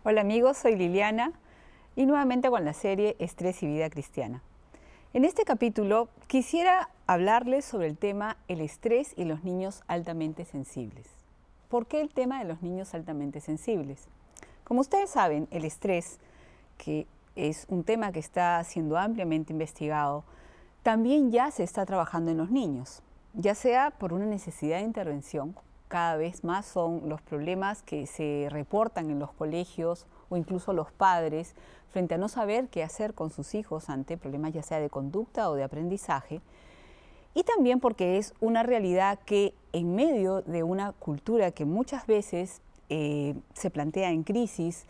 Hola amigos, soy Liliana y nuevamente con la serie Estrés y Vida Cristiana. En este capítulo quisiera hablarles sobre el tema el estrés y los niños altamente sensibles. ¿Por qué el tema de los niños altamente sensibles? Como ustedes saben, el estrés, que es un tema que está siendo ampliamente investigado, también ya se está trabajando en los niños, ya sea por una necesidad de intervención. Cada vez más son los problemas que se reportan en los colegios o incluso los padres frente a no saber qué hacer con sus hijos ante problemas ya sea de conducta o de aprendizaje. Y también porque es una realidad que en medio de una cultura que muchas veces se plantea en crisis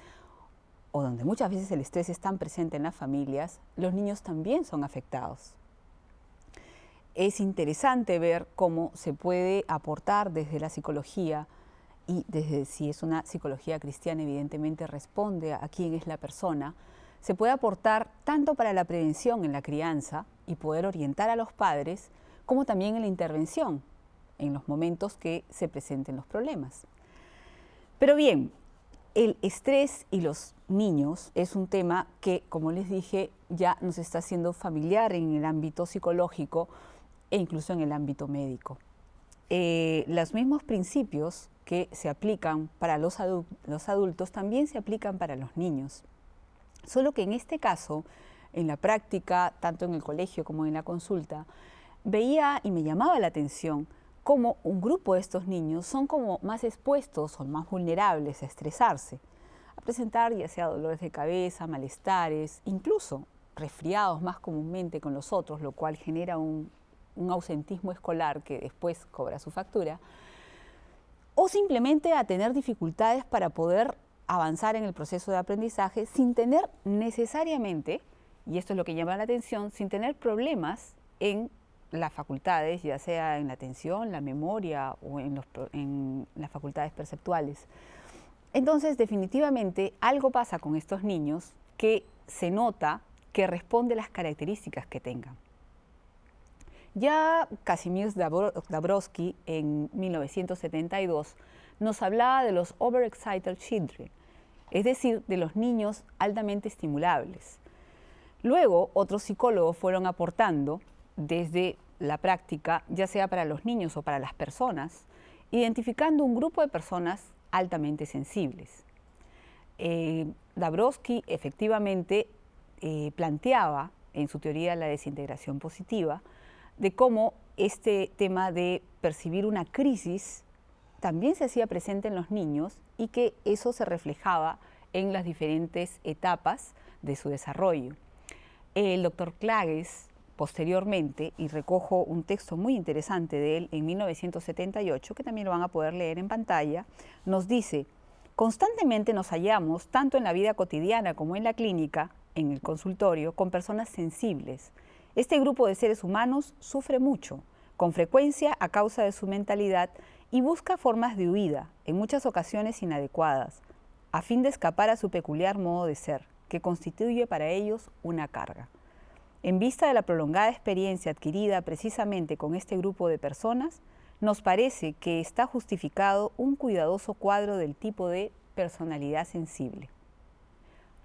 o donde muchas veces el estrés es tan presente en las familias, los niños también son afectados. Es interesante ver cómo se puede aportar desde la psicología y desde si es una psicología cristiana evidentemente responde a quién es la persona, se puede aportar tanto para la prevención en la crianza y poder orientar a los padres, como también en la intervención en los momentos que se presenten los problemas. Pero bien, el estrés y los niños es un tema que, como les dije, ya nos está haciendo familiar en el ámbito psicológico e incluso en el ámbito médico. Los mismos principios que se aplican para los adultos también se aplican para los niños. Solo que en este caso, en la práctica, tanto en el colegio como en la consulta, veía y me llamaba la atención cómo un grupo de estos niños son como más expuestos o más vulnerables a estresarse, a presentar ya sea dolores de cabeza, malestares, incluso resfriados más comúnmente con los otros, lo cual genera un ausentismo escolar que después cobra su factura, o simplemente a tener dificultades para poder avanzar en el proceso de aprendizaje sin tener necesariamente, y esto es lo que llama la atención, sin tener problemas en las facultades, ya sea en la atención, la memoria o en las facultades perceptuales. Entonces, definitivamente, algo pasa con estos niños que se nota que responde a las características que tengan. Ya Kazimierz Dabrowski en 1972 nos hablaba de los overexcited children, es decir, de los niños altamente estimulables. Luego, otros psicólogos fueron aportando desde la práctica, ya sea para los niños o para las personas, identificando un grupo de personas altamente sensibles. Dabrowski efectivamente planteaba en su teoría de la desintegración positiva de cómo este tema de percibir una crisis también se hacía presente en los niños y que eso se reflejaba en las diferentes etapas de su desarrollo. El doctor Klages, posteriormente, y recojo un texto muy interesante de él en 1978, que también lo van a poder leer en pantalla, nos dice: constantemente nos hallamos, tanto en la vida cotidiana como en la clínica, en el consultorio, con personas sensibles. Este grupo de seres humanos sufre mucho, con frecuencia a causa de su mentalidad, y busca formas de huida, en muchas ocasiones inadecuadas, a fin de escapar a su peculiar modo de ser, que constituye para ellos una carga. En vista de la prolongada experiencia adquirida precisamente con este grupo de personas, nos parece que está justificado un cuidadoso cuadro del tipo de personalidad sensible.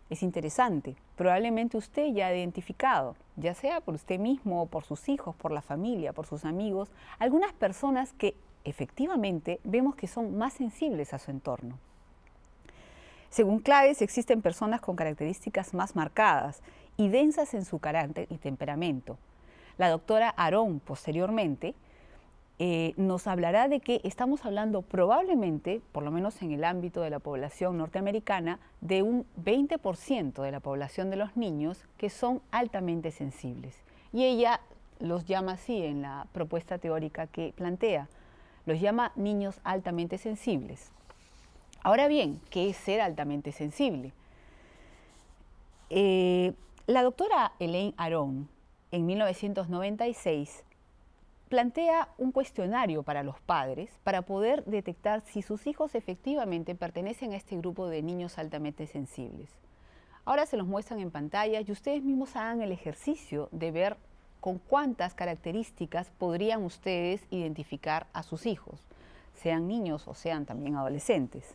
Es interesante, probablemente usted ya ha identificado, ya sea por usted mismo, por sus hijos, por la familia, por sus amigos, algunas personas que efectivamente vemos que son más sensibles a su entorno. Según Klages, existen personas con características más marcadas y densas en su carácter y temperamento. La doctora Aron, posteriormente, nos hablará de que estamos hablando probablemente, por lo menos en el ámbito de la población norteamericana, de un 20% de la población de los niños que son altamente sensibles. Y ella los llama así en la propuesta teórica que plantea, los llama niños altamente sensibles. Ahora bien, ¿qué es ser altamente sensible? La doctora Elaine Aron, en 1996, plantea un cuestionario para los padres para poder detectar si sus hijos efectivamente pertenecen a este grupo de niños altamente sensibles. Ahora se los muestran en pantalla y ustedes mismos hagan el ejercicio de ver con cuántas características podrían ustedes identificar a sus hijos, sean niños o sean también adolescentes.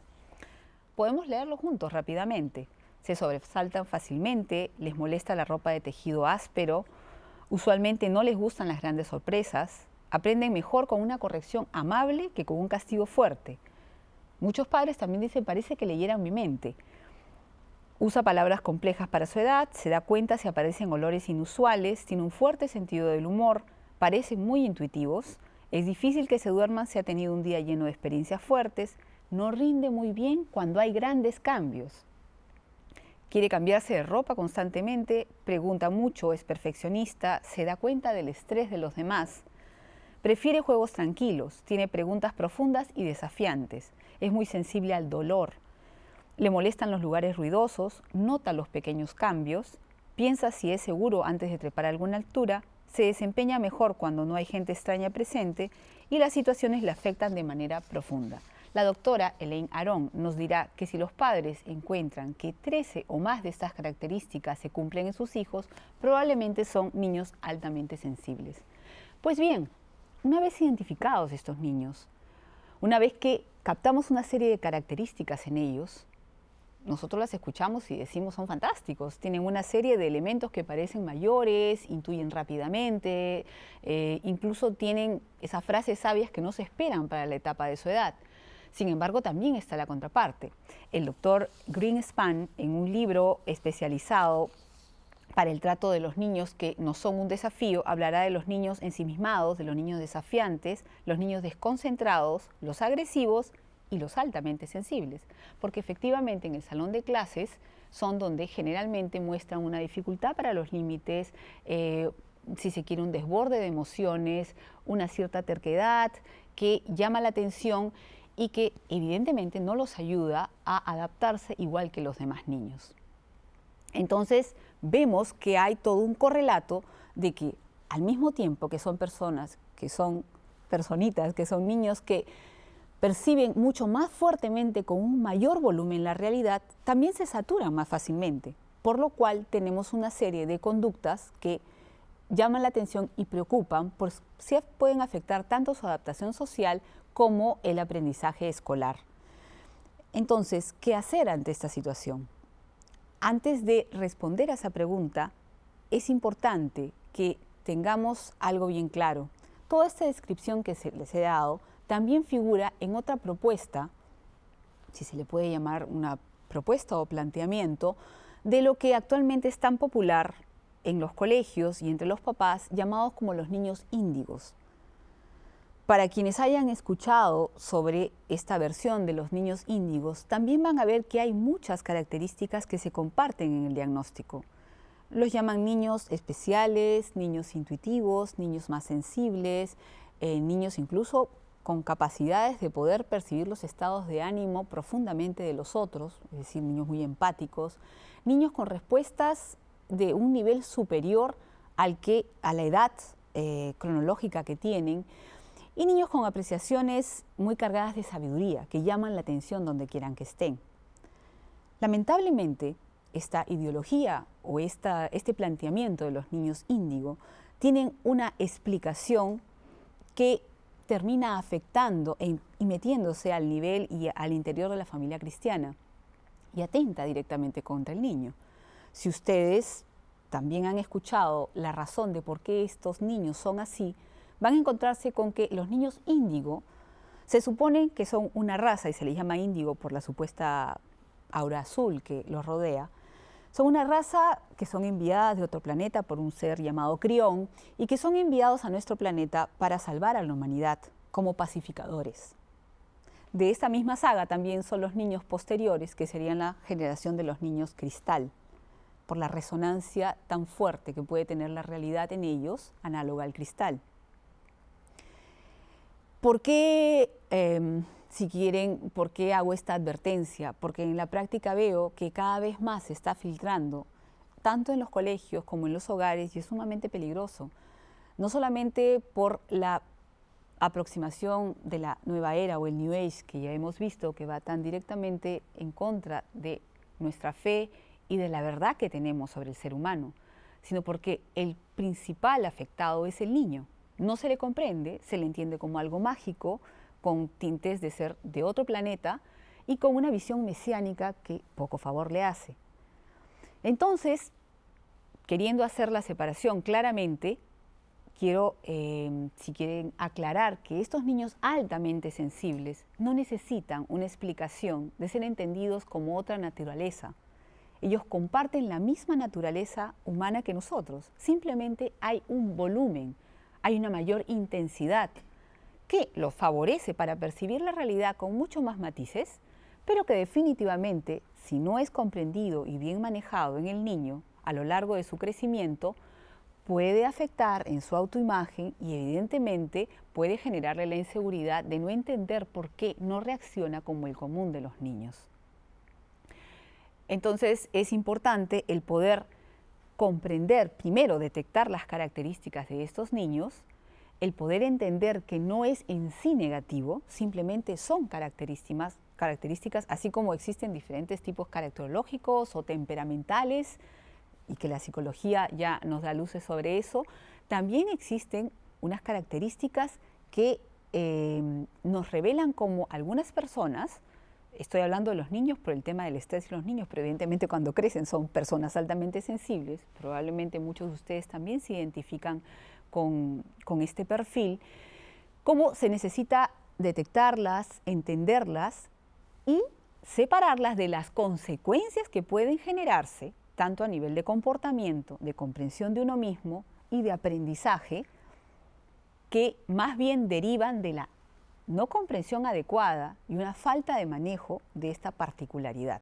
podemos leerlo juntos rápidamente. Se sobresaltan fácilmente, les molesta la ropa de tejido áspero, usualmente no les gustan las grandes sorpresas, aprenden mejor con una corrección amable que con un castigo fuerte. Muchos padres también dicen, parece que leyeran mi mente. Usa palabras complejas para su edad, se da cuenta si aparecen olores inusuales, tiene un fuerte sentido del humor, parecen muy intuitivos, es difícil que se duerman si ha tenido un día lleno de experiencias fuertes, no rinde muy bien cuando hay grandes cambios. Quiere cambiarse de ropa constantemente, pregunta mucho, es perfeccionista, se da cuenta del estrés de los demás. Prefiere juegos tranquilos, tiene preguntas profundas y desafiantes, es muy sensible al dolor. Le molestan los lugares ruidosos, nota los pequeños cambios, piensa si es seguro antes de trepar a alguna altura, se desempeña mejor cuando no hay gente extraña presente y las situaciones le afectan de manera profunda. La doctora Elaine Aron nos dirá que si los padres encuentran que 13 o más de estas características se cumplen en sus hijos, probablemente son niños altamente sensibles. Pues bien, una vez identificados estos niños, una vez que captamos una serie de características en ellos, nosotros las escuchamos y decimos son fantásticos, tienen una serie de elementos que parecen mayores, intuyen rápidamente, incluso tienen esas frases sabias que no se esperan para la etapa de su edad. Sin embargo, también está la contraparte. El doctor Greenspan, en un libro especializado para el trato de los niños que no son un desafío, hablará de los niños ensimismados, de los niños desafiantes, los niños desconcentrados, los agresivos y los altamente sensibles, porque efectivamente en el salón de clases son donde generalmente muestran una dificultad para los límites, si se quiere un desborde de emociones, una cierta terquedad que llama la atención y que evidentemente no los ayuda a adaptarse igual que los demás niños. Entonces vemos que hay todo un correlato de que al mismo tiempo que son personas, que son personitas, que son niños que perciben mucho más fuertemente con un mayor volumen la realidad, también se saturan más fácilmente, por lo cual tenemos una serie de conductas que llaman la atención y preocupan, por si pueden afectar tanto su adaptación social como el aprendizaje escolar. Entonces, ¿qué hacer ante esta situación? Antes de responder a esa pregunta, es importante que tengamos algo bien claro. Toda esta descripción que les he dado también figura en otra propuesta, si se le puede llamar una propuesta o planteamiento, de lo que actualmente es tan popular en los colegios y entre los papás, llamados como los niños índigos. Para quienes hayan escuchado sobre esta versión de los niños índigos, también van a ver que hay muchas características que se comparten en el diagnóstico. Los llaman niños especiales, niños intuitivos, niños más sensibles, niños incluso con capacidades de poder percibir los estados de ánimo profundamente de los otros, es decir, niños muy empáticos, niños con respuestas de un nivel superior a la edad cronológica que tienen, y niños con apreciaciones muy cargadas de sabiduría, que llaman la atención donde quieran que estén. Lamentablemente, esta ideología o este planteamiento de los niños índigo tienen una explicación que termina afectando y metiéndose al nivel y al interior de la familia cristiana y atenta directamente contra el niño. Si ustedes también han escuchado la razón de por qué estos niños son así, van a encontrarse con que los niños índigo se supone que son una raza, y se les llama índigo por la supuesta aura azul que los rodea. Son una raza que son enviadas de otro planeta por un ser llamado Crión y que son enviados a nuestro planeta para salvar a la humanidad como pacificadores. De esta misma saga también son los niños posteriores, que serían la generación de los niños cristal, por la resonancia tan fuerte que puede tener la realidad en ellos, análoga al cristal. ¿Por qué, por qué hago esta advertencia? Porque en la práctica veo que cada vez más se está filtrando, tanto en los colegios como en los hogares, y es sumamente peligroso. No solamente por la aproximación de la nueva era o el New Age, que ya hemos visto que va tan directamente en contra de nuestra fe y de la verdad que tenemos sobre el ser humano, sino porque el principal afectado es el niño. No se le comprende, se le entiende como algo mágico, con tintes de ser de otro planeta, y con una visión mesiánica que poco favor le hace. Entonces, queriendo hacer la separación claramente, quiero, si quieren, aclarar que estos niños altamente sensibles no necesitan una explicación de ser entendidos como otra naturaleza. Ellos comparten la misma naturaleza humana que nosotros, simplemente hay un volumen, hay una mayor intensidad que los favorece para percibir la realidad con mucho más matices, pero que definitivamente, si no es comprendido y bien manejado en el niño a lo largo de su crecimiento, puede afectar en su autoimagen y evidentemente puede generarle la inseguridad de no entender por qué no reacciona como el común de los niños. Entonces es importante el poder comprender, primero detectar las características de estos niños, el poder entender que no es en sí negativo, simplemente son características, así como existen diferentes tipos caracterológicos o temperamentales, y que la psicología ya nos da luces sobre eso, también existen unas características que nos revelan como algunas personas, estoy hablando de los niños por el tema del estrés y los niños, pero evidentemente cuando crecen son personas altamente sensibles, probablemente muchos de ustedes también se identifican con este perfil, cómo se necesita detectarlas, entenderlas y separarlas de las consecuencias que pueden generarse tanto a nivel de comportamiento, de comprensión de uno mismo y de aprendizaje, que más bien derivan de la no comprensión adecuada y una falta de manejo de esta particularidad.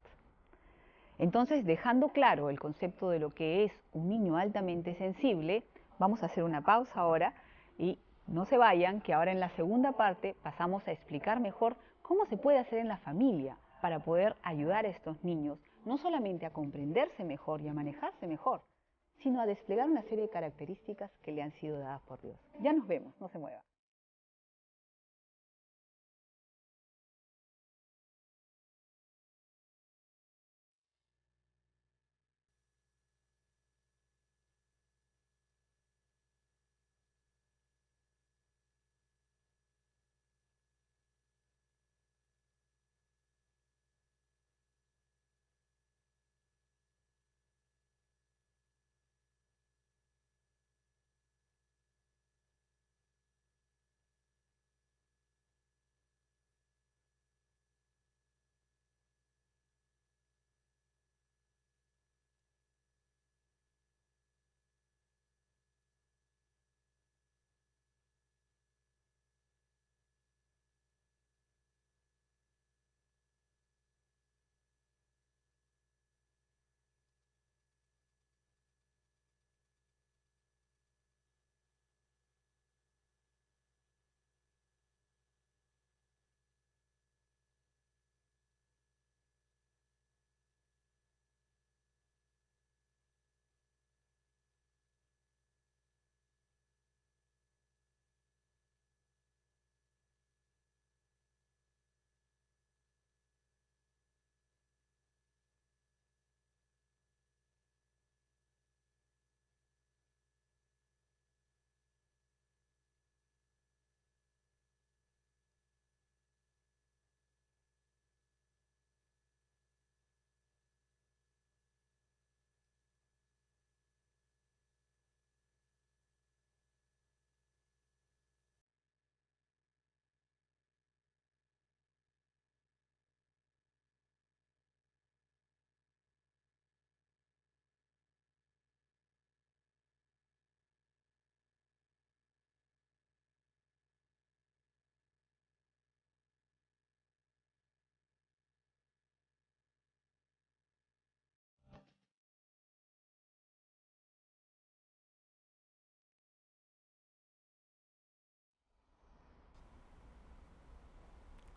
Entonces, dejando claro el concepto de lo que es un niño altamente sensible, vamos a hacer una pausa ahora y no se vayan, que ahora en la segunda parte pasamos a explicar mejor cómo se puede hacer en la familia para poder ayudar a estos niños no solamente a comprenderse mejor y a manejarse mejor, sino a desplegar una serie de características que le han sido dadas por Dios. Ya nos vemos, no se muevan.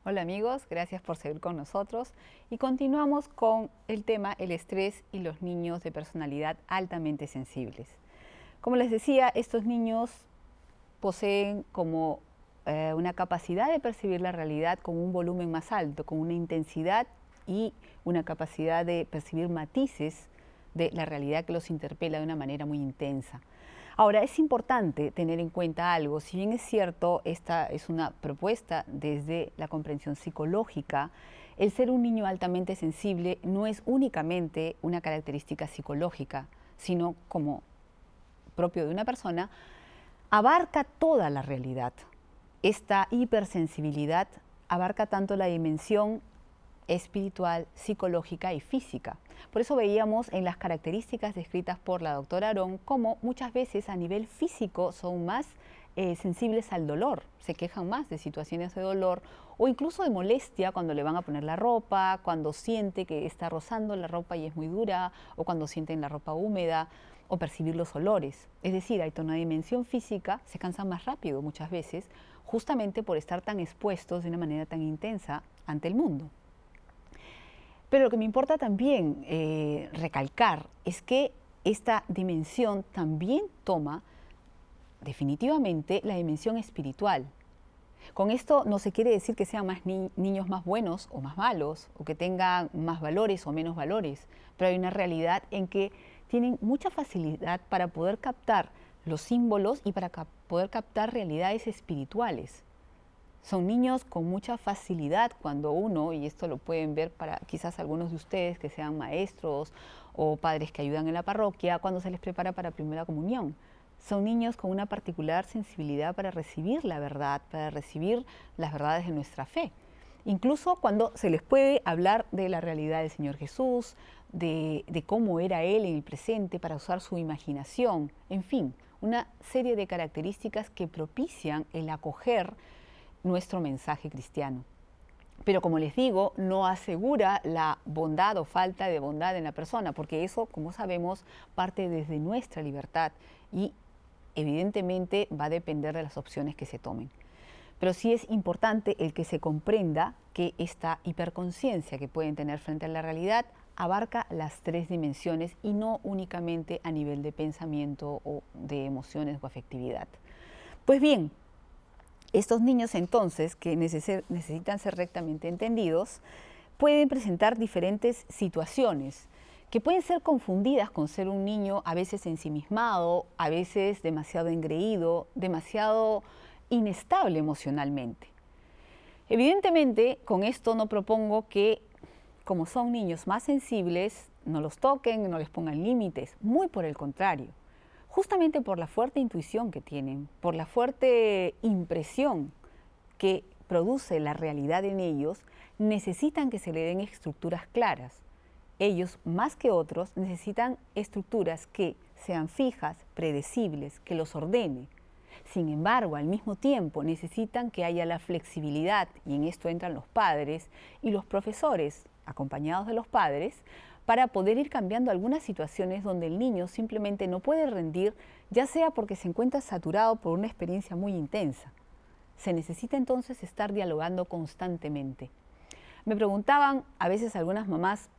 Hola amigos, gracias por seguir con nosotros y continuamos con el tema el estrés y los niños de personalidad altamente sensibles. Como les decía, estos niños poseen como una capacidad de percibir la realidad con un volumen más alto, con una intensidad y una capacidad de percibir matices de la realidad que los interpela de una manera muy intensa. Ahora, es importante tener en cuenta algo, si bien es cierto, esta es una propuesta desde la comprensión psicológica, el ser un niño altamente sensible no es únicamente una característica psicológica, sino como propio de una persona, abarca toda la realidad. Esta hipersensibilidad abarca tanto la dimensión espiritual, psicológica y física. Por eso veíamos en las características descritas por la doctora Arón cómo muchas veces a nivel físico son más sensibles al dolor, se quejan más de situaciones de dolor o incluso de molestia cuando le van a poner la ropa, cuando siente que está rozando la ropa y es muy dura, o cuando sienten la ropa húmeda, o percibir los olores. Es decir, hay toda una dimensión física, se cansan más rápido muchas veces, justamente por estar tan expuestos de una manera tan intensa ante el mundo. Pero lo que me importa también recalcar es que esta dimensión también toma definitivamente la dimensión espiritual. Con esto no se quiere decir que sean niños más buenos o más malos, o que tengan más valores o menos valores, pero hay una realidad en que tienen mucha facilidad para poder captar los símbolos y para poder captar realidades espirituales. Son niños con mucha facilidad cuando uno, y esto lo pueden ver para quizás algunos de ustedes que sean maestros o padres que ayudan en la parroquia, cuando se les prepara para primera comunión. Son niños con una particular sensibilidad para recibir la verdad, para recibir las verdades de nuestra fe. Incluso cuando se les puede hablar de la realidad del Señor Jesús, de cómo era Él en el presente, para usar su imaginación, en fin, una serie de características que propician el acoger nuestro mensaje cristiano. Pero como les digo, no asegura la bondad o falta de bondad en la persona, porque eso, como sabemos, parte desde nuestra libertad y evidentemente va a depender de las opciones que se tomen. Pero sí es importante el que se comprenda que esta hiperconciencia que pueden tener frente a la realidad abarca las tres dimensiones y no únicamente a nivel de pensamiento o de emociones o afectividad. Pues bien, estos niños entonces, que necesitan ser rectamente entendidos, pueden presentar diferentes situaciones que pueden ser confundidas con ser un niño a veces ensimismado, a veces demasiado engreído, demasiado inestable emocionalmente. Evidentemente, con esto no propongo que, como son niños más sensibles, no los toquen, no les pongan límites, muy por el contrario. Justamente por la fuerte intuición que tienen, por la fuerte impresión que produce la realidad en ellos, necesitan que se le den estructuras claras. Ellos, más que otros, necesitan estructuras que sean fijas, predecibles, que los ordene. Sin embargo, al mismo tiempo necesitan que haya la flexibilidad, y en esto entran los padres y los profesores, acompañados de los padres, para poder ir cambiando algunas situaciones donde el niño simplemente no puede rendir, ya sea porque se encuentra saturado por una experiencia muy intensa. Se necesita entonces estar dialogando constantemente. Me preguntaban a veces algunas mamás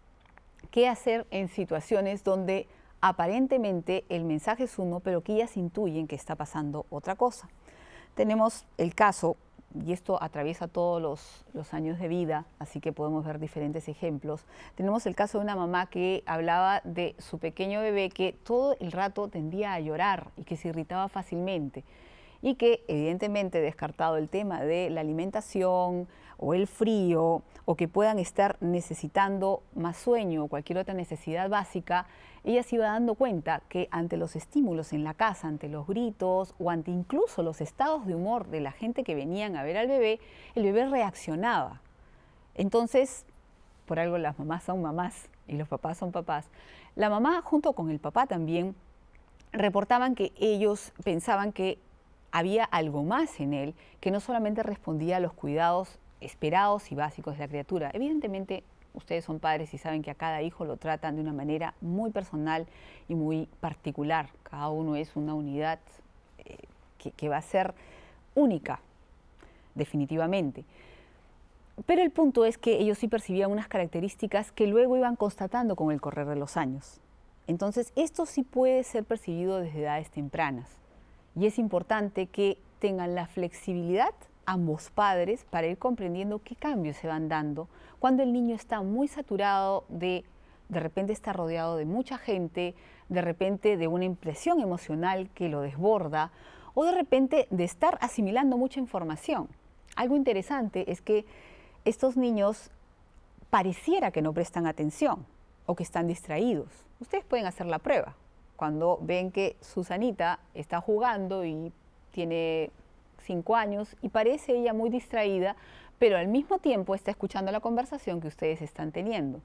qué hacer en situaciones donde aparentemente el mensaje es uno, pero que ellas intuyen que está pasando otra cosa. Tenemos el caso, y esto atraviesa todos los años de vida, así que podemos ver diferentes ejemplos. Tenemos el caso de una mamá que hablaba de su pequeño bebé que todo el rato tendía a llorar y que se irritaba fácilmente y que evidentemente, descartado el tema de la alimentación o el frío o que puedan estar necesitando más sueño o cualquier otra necesidad básica, ella se iba dando cuenta que ante los estímulos en la casa, ante los gritos o ante incluso los estados de humor de la gente que venían a ver al bebé, el bebé reaccionaba. Entonces, por algo las mamás son mamás y los papás son papás, la mamá junto con el papá también reportaban que ellos pensaban que había algo más en él que no solamente respondía a los cuidados esperados y básicos de la criatura. Evidentemente, ustedes son padres y saben que a cada hijo lo tratan de una manera muy personal y muy particular. Cada uno es una unidad que va a ser única, definitivamente. Pero el punto es que ellos sí percibían unas características que luego iban constatando con el correr de los años. Entonces, esto sí puede ser percibido desde edades tempranas. Y es importante que tengan la flexibilidad ambos padres para ir comprendiendo qué cambios se van dando cuando el niño está muy saturado de de repente está rodeado de mucha gente, de repente de una impresión emocional que lo desborda o de repente de estar asimilando mucha información. Algo interesante es que estos niños pareciera que no prestan atención o que están distraídos. Ustedes pueden hacer la prueba. Cuando ven que Susanita está jugando y tiene 5 años y parece ella muy distraída, pero al mismo tiempo está escuchando la conversación que ustedes están teniendo.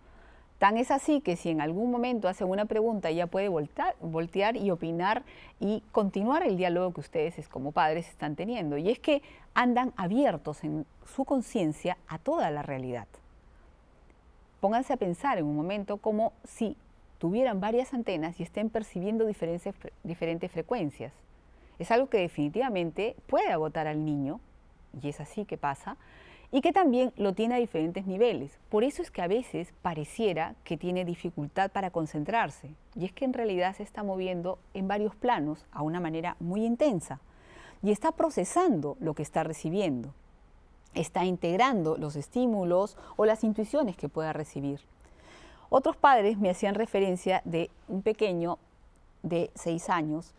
Tan es así que si en algún momento hacen una pregunta, ella puede voltear y opinar y continuar el diálogo que ustedes como padres están teniendo. Y es que andan abiertos en su conciencia a toda la realidad. Pónganse a pensar en un momento como si tuvieran varias antenas y estén percibiendo diferentes frecuencias. Es algo que definitivamente puede agotar al niño, y es así que pasa, y que también lo tiene a diferentes niveles. Por eso es que a veces pareciera que tiene dificultad para concentrarse, y es que en realidad se está moviendo en varios planos a una manera muy intensa, y está procesando lo que está recibiendo, está integrando los estímulos o las intuiciones que pueda recibir. Otros padres me hacían referencia de un pequeño de 6 años,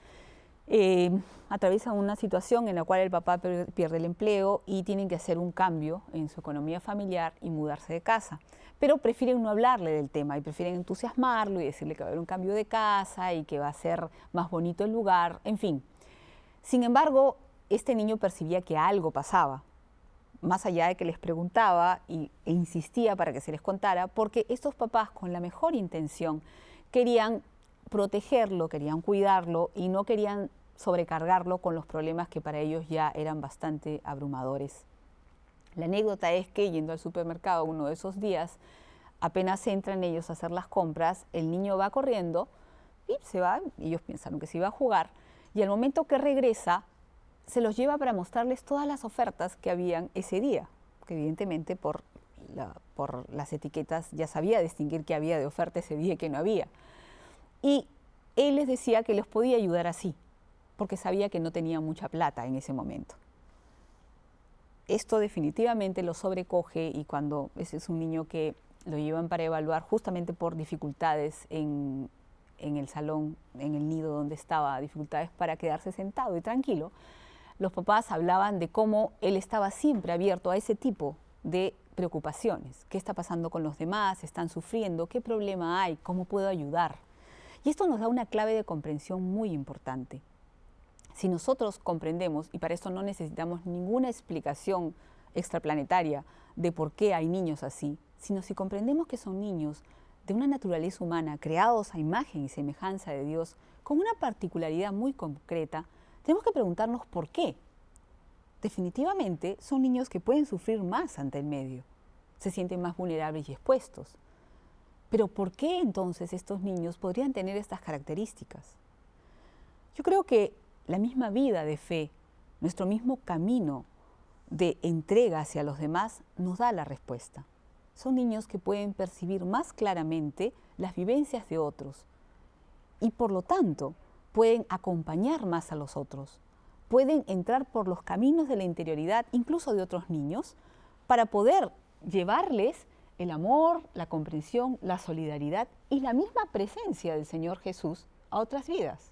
atraviesan una situación en la cual el papá pierde el empleo y tienen que hacer un cambio en su economía familiar y mudarse de casa. Pero prefieren no hablarle del tema y prefieren entusiasmarlo y decirle que va a haber un cambio de casa y que va a ser más bonito el lugar, en fin. Sin embargo, este niño percibía que algo pasaba, más allá de que les preguntaba e insistía para que se les contara, porque estos papás con la mejor intención querían protegerlo, querían cuidarlo y no querían sobrecargarlo con los problemas que para ellos ya eran bastante abrumadores. La anécdota es que yendo al supermercado uno de esos días, apenas entran ellos a hacer las compras, el niño va corriendo y se va, ellos pensaron que se iba a jugar, y al momento que regresa, se los lleva para mostrarles todas las ofertas que habían ese día, que evidentemente por las etiquetas ya sabía distinguir qué había de oferta ese día y qué no había. Y él les decía que los podía ayudar así, porque sabía que no tenía mucha plata en ese momento. Esto definitivamente lo sobrecoge y cuando ese es un niño que lo llevan para evaluar justamente por dificultades en el salón, en el nido donde estaba, dificultades para quedarse sentado y tranquilo, los papás hablaban de cómo él estaba siempre abierto a ese tipo de preocupaciones. ¿Qué está pasando con los demás? ¿Están sufriendo? ¿Qué problema hay? ¿Cómo puedo ayudar? Y esto nos da una clave de comprensión muy importante. Si nosotros comprendemos, y para esto no necesitamos ninguna explicación extraplanetaria de por qué hay niños así, sino si comprendemos que son niños de una naturaleza humana, creados a imagen y semejanza de Dios, con una particularidad muy concreta, tenemos que preguntarnos por qué. Definitivamente son niños que pueden sufrir más ante el medio, se sienten más vulnerables y expuestos. Pero ¿por qué entonces estos niños podrían tener estas características? Yo creo que la misma vida de fe, nuestro mismo camino de entrega hacia los demás nos da la respuesta. Son niños que pueden percibir más claramente las vivencias de otros y por lo tanto pueden acompañar más a los otros, pueden entrar por los caminos de la interioridad, incluso de otros niños, para poder llevarles el amor, la comprensión, la solidaridad y la misma presencia del Señor Jesús a otras vidas.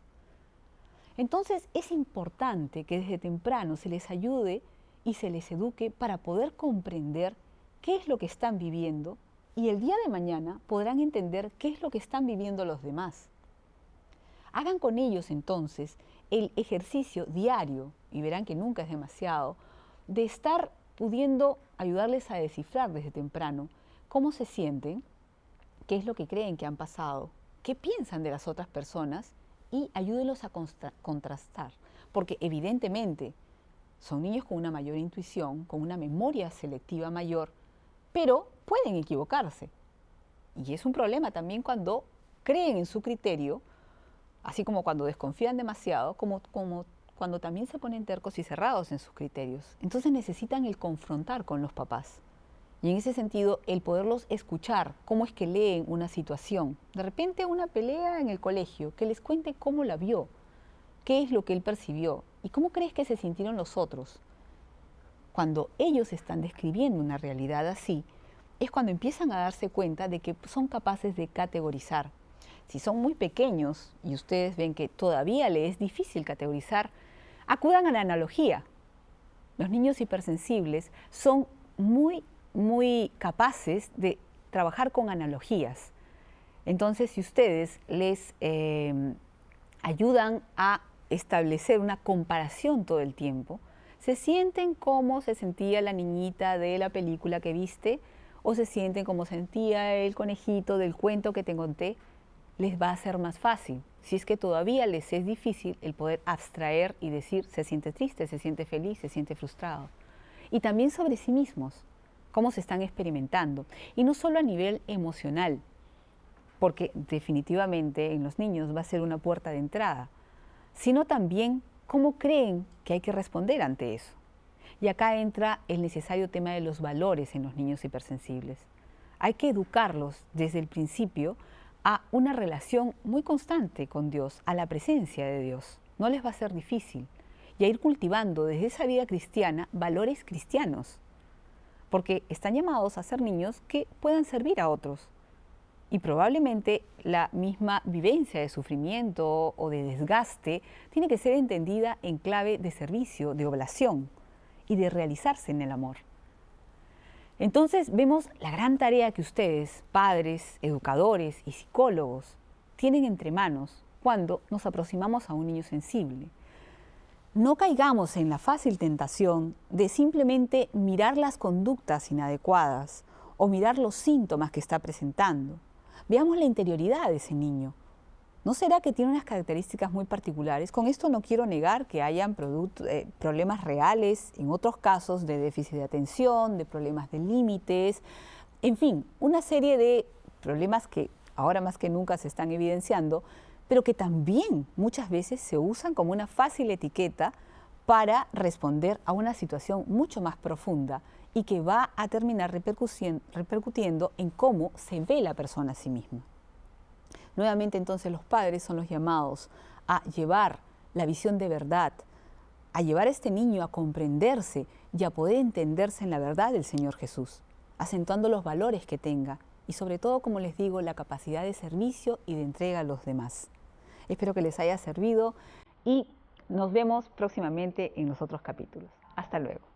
Entonces es importante que desde temprano se les ayude y se les eduque para poder comprender qué es lo que están viviendo y el día de mañana podrán entender qué es lo que están viviendo los demás. Hagan con ellos entonces el ejercicio diario, y verán que nunca es demasiado, de estar pudiendo ayudarles a descifrar desde temprano cómo se sienten, qué es lo que creen que han pasado, qué piensan de las otras personas y ayúdenlos a contrastar, porque evidentemente son niños con una mayor intuición, con una memoria selectiva mayor, pero pueden equivocarse. Y es un problema también cuando creen en su criterio, así como cuando desconfían demasiado, como cuando también se ponen tercos y cerrados en sus criterios. Entonces necesitan el confrontar con los papás. Y en ese sentido, el poderlos escuchar, cómo es que leen una situación. De repente una pelea en el colegio, que les cuente cómo la vio, qué es lo que él percibió y cómo crees que se sintieron los otros. Cuando ellos están describiendo una realidad así, es cuando empiezan a darse cuenta de que son capaces de categorizar. Si son muy pequeños y ustedes ven que todavía les es difícil categorizar, acudan a la analogía. Los niños hipersensibles son muy capaces de trabajar con analogías. Entonces, si ustedes les ayudan a establecer una comparación todo el tiempo, se sienten como se sentía la niñita de la película que viste o se sienten como sentía el conejito del cuento que te conté, les va a ser más fácil. Si es que todavía les es difícil el poder abstraer y decir se siente triste, se siente feliz, se siente frustrado. Y también sobre sí mismos, cómo se están experimentando. Y no solo a nivel emocional, porque definitivamente en los niños va a ser una puerta de entrada, sino también cómo creen que hay que responder ante eso. Y acá entra el necesario tema de los valores en los niños hipersensibles. Hay que educarlos desde el principio a una relación muy constante con Dios, a la presencia de Dios. No les va a ser difícil. Y a ir cultivando desde esa vida cristiana valores cristianos, porque están llamados a ser niños que puedan servir a otros. Y probablemente la misma vivencia de sufrimiento o de desgaste tiene que ser entendida en clave de servicio, de oblación y de realizarse en el amor. Entonces vemos la gran tarea que ustedes, padres, educadores y psicólogos, tienen entre manos cuando nos aproximamos a un niño sensible. No caigamos en la fácil tentación de simplemente mirar las conductas inadecuadas o mirar los síntomas que está presentando. Veamos la interioridad de ese niño. ¿No será que tiene unas características muy particulares? Con esto no quiero negar que hayan problemas reales, en otros casos de déficit de atención, de problemas de límites, en fin, una serie de problemas que ahora más que nunca se están evidenciando, pero que también muchas veces se usan como una fácil etiqueta para responder a una situación mucho más profunda y que va a terminar repercutiendo en cómo se ve la persona a sí misma. Nuevamente entonces los padres son los llamados a llevar la visión de verdad, a llevar a este niño a comprenderse y a poder entenderse en la verdad del Señor Jesús, acentuando los valores que tenga y sobre todo, como les digo, la capacidad de servicio y de entrega a los demás. Espero que les haya servido y nos vemos próximamente en los otros capítulos. Hasta luego.